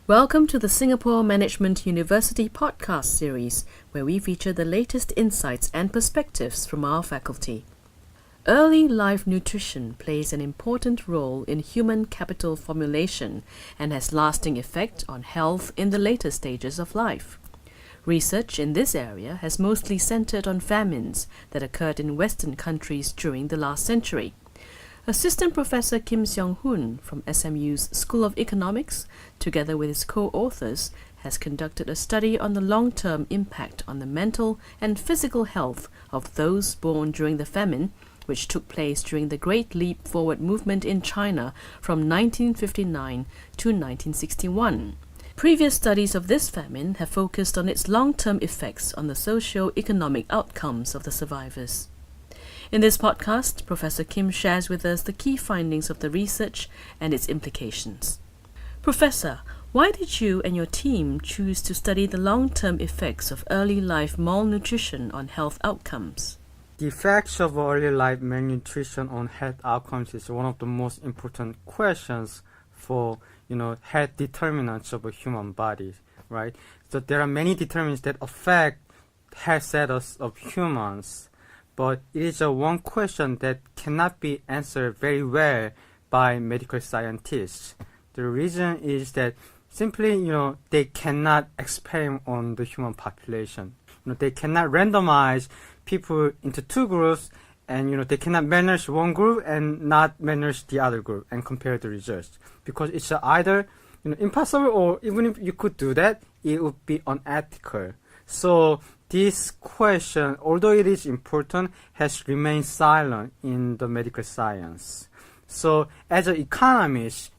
Welcome to the Singapore Management University podcast series, where we feature the latest insights and perspectives from our faculty. Early life nutrition plays an important role in human capital formulation and has lasting effect on health in the later stages of life. Research in this area has mostly centered on famines that occurred in Western countries during the last century. Assistant Professor Kim Seong-hoon from SMU's School of Economics, together with his co-authors, has conducted a study on the long-term impact on the mental and physical health of those born during the famine, which took place during the Great Leap Forward movement in China from 1959 to 1961. Previous studies of this famine have focused on its long-term effects on the socio-economic outcomes of the survivors. In this podcast, Professor Kim shares with us the key findings of the research and its implications. Professor, why did you and your team choose to study the long-term effects of early life malnutrition on health outcomes? The effects of early life malnutrition on health outcomes is one of the most important questions for, health determinants of a human body, right? So there are many determinants that affect health status of humans. But it is one question that cannot be answered very well by medical scientists. The reason is that simply, they cannot experiment on the human population. They cannot randomize people into two groups and, they cannot manage one group and not manage the other group and compare the results. Because it's either, impossible, or even if you could do that, it would be unethical. So this question, although it is important, has remained silent in the medical science. So as an economist,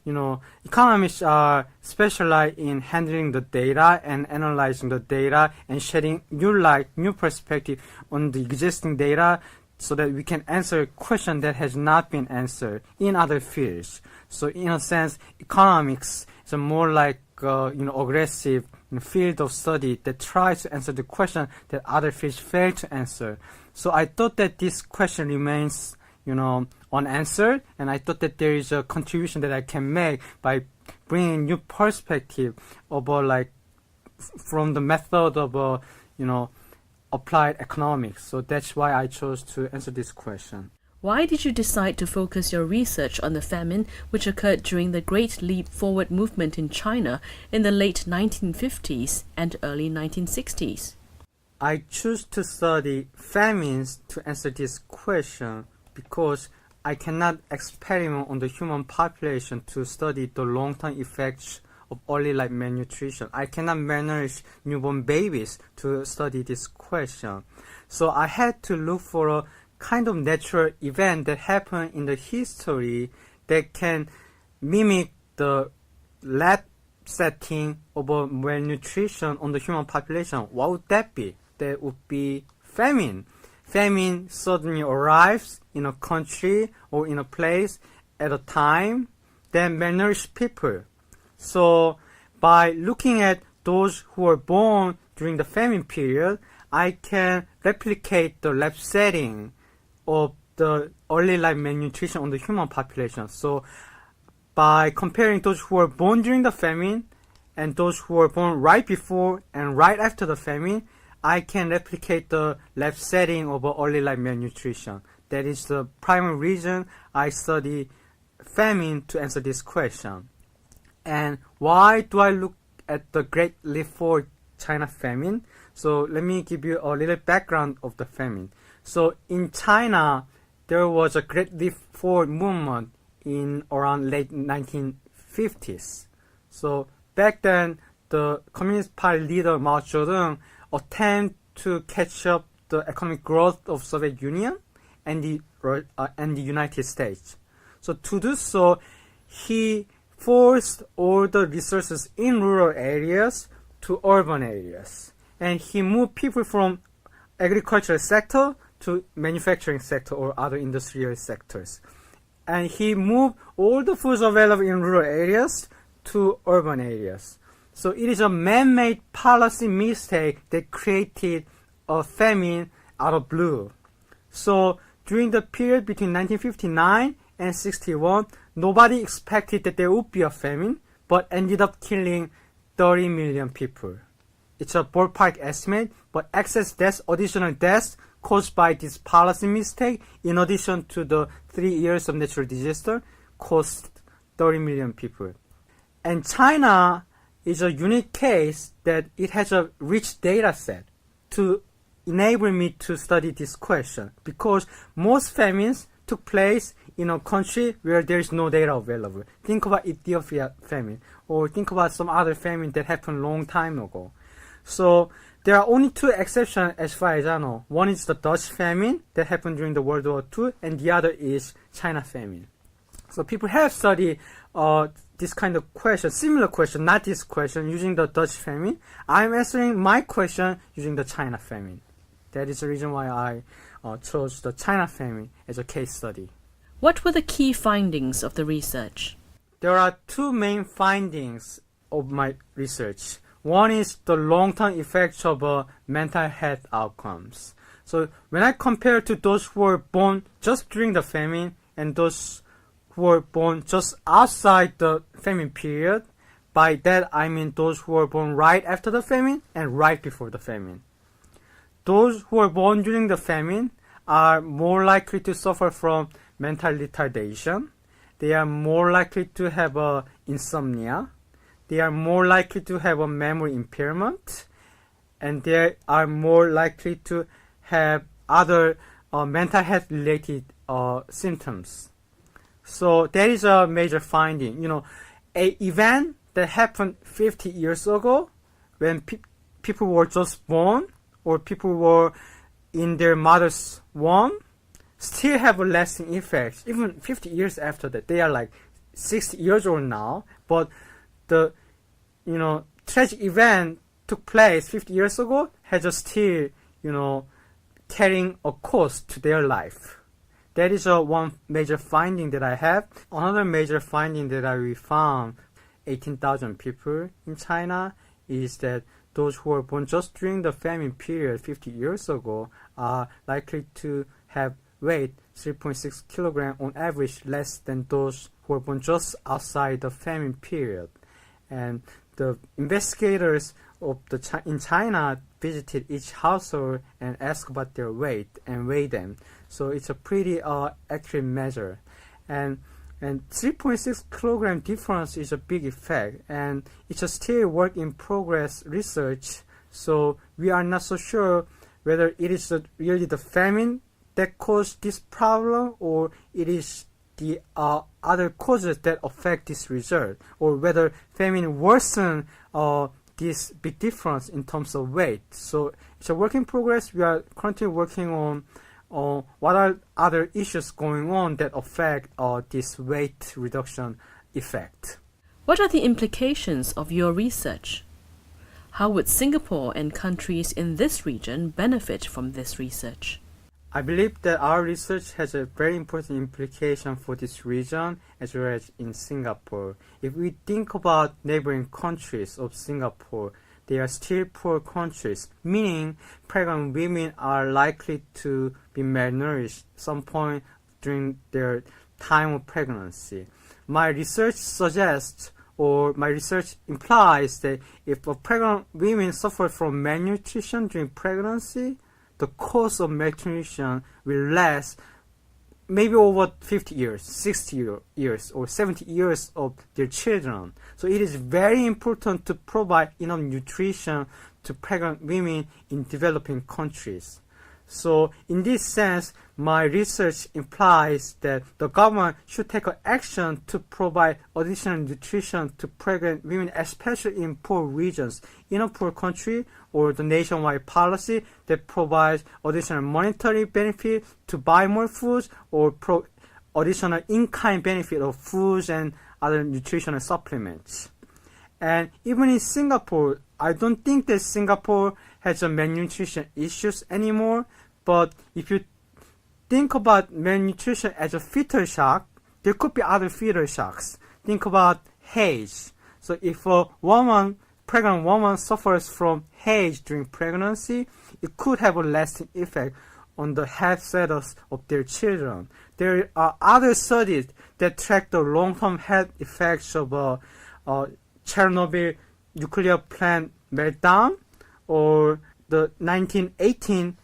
economists are specialized in handling the data and analyzing the data and shedding new light, new perspective on the existing data so that we can answer a question that has not been answered in other fields. So in a sense, economics is more like aggressive field of study that tries to answer the question that other fields fail to answer. So I thought that this question remains, unanswered, and I thought that there is a contribution that I can make by bringing new perspective about from the method of, applied economics. So that's why I chose to answer this question. Why did you decide to focus your research on the famine which occurred during the Great Leap Forward movement in China in the late 1950s and early 1960s? I choose to study famines to answer this question because I cannot experiment on the human population to study the long-term effects of early life malnutrition. I cannot manage newborn babies to study this question. So I had to look for a kind of natural event that happened in the history that can mimic the lab setting of malnutrition on the human population. What would that be? That would be famine. Famine suddenly arrives in a country or in a place at a time that malnourished people. So by looking at those who were born during the famine period, I can replicate the lab setting of the early life malnutrition on the human population. So by comparing those who were born during the famine and those who were born right before and right after the famine, I can replicate the lab setting of early life malnutrition. That is the primary reason I study famine to answer this question. And why do I look at the Great Leap Forward China famine? So let me give you a little background of the famine. So in China, there was a Great Leap Forward movement in around late 1950s. So back then, the Communist Party leader Mao Zedong attempted to catch up the economic growth of Soviet Union and the United States. So to do so, he forced all the resources in rural areas to urban areas. And he moved people from agricultural sector to manufacturing sector or other industrial sectors. And he moved all the foods available in rural areas to urban areas. So it is a man-made policy mistake that created a famine out of blue. So during the period between 1959 and 61, nobody expected that there would be a famine, but ended up killing 30 million people. It's a ballpark estimate, but excess deaths, additional deaths caused by this policy mistake, in addition to the 3 years of natural disaster, cost 30 million people. And China is a unique case that it has a rich data set to enable me to study this question, because most famines took place in a country where there is no data available. Think about Ethiopia famine, or think about some other famine that happened a long time ago. So there are only two exceptions as far as I know. One is the Dutch famine that happened during the World War II, and the other is China famine. So people have studied this kind of question, similar question, not this question, using the Dutch famine. I'm answering my question using the China famine. That is the reason why I chose the China famine as a case study. What were the key findings of the research? There are two main findings of my research. One is the long-term effects of mental health outcomes. So when I compare to those who were born just during the famine and those who were born just outside the famine period, by that I mean those who were born right after the famine and right before the famine. Those who were born during the famine are more likely to suffer from mental retardation. They are more likely to have insomnia. They are more likely to have a memory impairment, and they are more likely to have other mental health related symptoms. So that is a major finding. You know, an event that happened 50 years ago when people were just born or people were in their mother's womb still have a lasting effect, even 50 years after that. They are like 60 years old now, but the tragic event took place 50 years ago has a still carrying a cost to their life. That is one major finding that I have. Another major finding that we found, 18,000 people in China, is that those who were born just during the famine period 50 years ago are likely to have weight 3.6 kilogram on average less than those who were born just outside the famine period. And the investigators in China visited each household and asked about their weight and weighed them. So it's a pretty accurate measure. And 3.6 kilogram difference is a big effect, and it's a still work in progress research. So we are not so sure whether it is really the famine that caused this problem, or it is the other causes that affect this result, or whether famine worsen this big difference in terms of weight. So it's a work in progress. We are currently working on what are other issues going on that affect this weight reduction effect. What are the implications of your research? How would Singapore and countries in this region benefit from this research? I believe that our research has a very important implication for this region as well as in Singapore. If we think about neighboring countries of Singapore, they are still poor countries, meaning pregnant women are likely to be malnourished some point during their time of pregnancy. My research suggests, or my research implies, that if a pregnant women suffer from malnutrition during pregnancy, the cost of malnutrition will last maybe over 50 years, 60 years, or 70 years of their children. So it is very important to provide enough nutrition to pregnant women in developing countries. So in this sense, my research implies that the government should take action to provide additional nutrition to pregnant women, especially in poor regions. In a poor country, or the nationwide policy that provides additional monetary benefit to buy more foods, or additional in-kind benefit of foods and other nutritional supplements. And even in Singapore, I don't think that Singapore has a malnutrition issues anymore, but if you think about malnutrition as a fetal shock, there could be other fetal shocks. Think about HAGE. So if a pregnant woman suffers from HAGE during pregnancy, it could have a lasting effect on the health status of their children. There are other studies that track the long-term health effects of Chernobyl nuclear plant meltdown or the 1918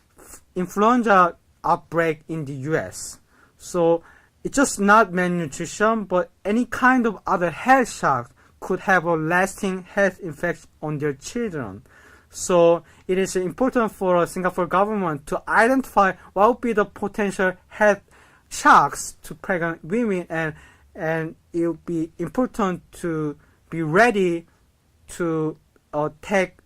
influenza outbreak in the US. So it's just not malnutrition, but any kind of other health shock could have a lasting health effect on their children. So it is important for the Singapore government to identify what would be the potential health shocks to pregnant women, and it will be important to be ready to take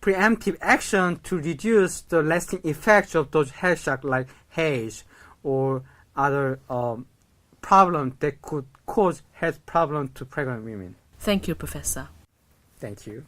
preemptive action to reduce the lasting effects of those health shocks like haze or other problems that could cause health problems to pregnant women. Thank you, Professor. Thank you.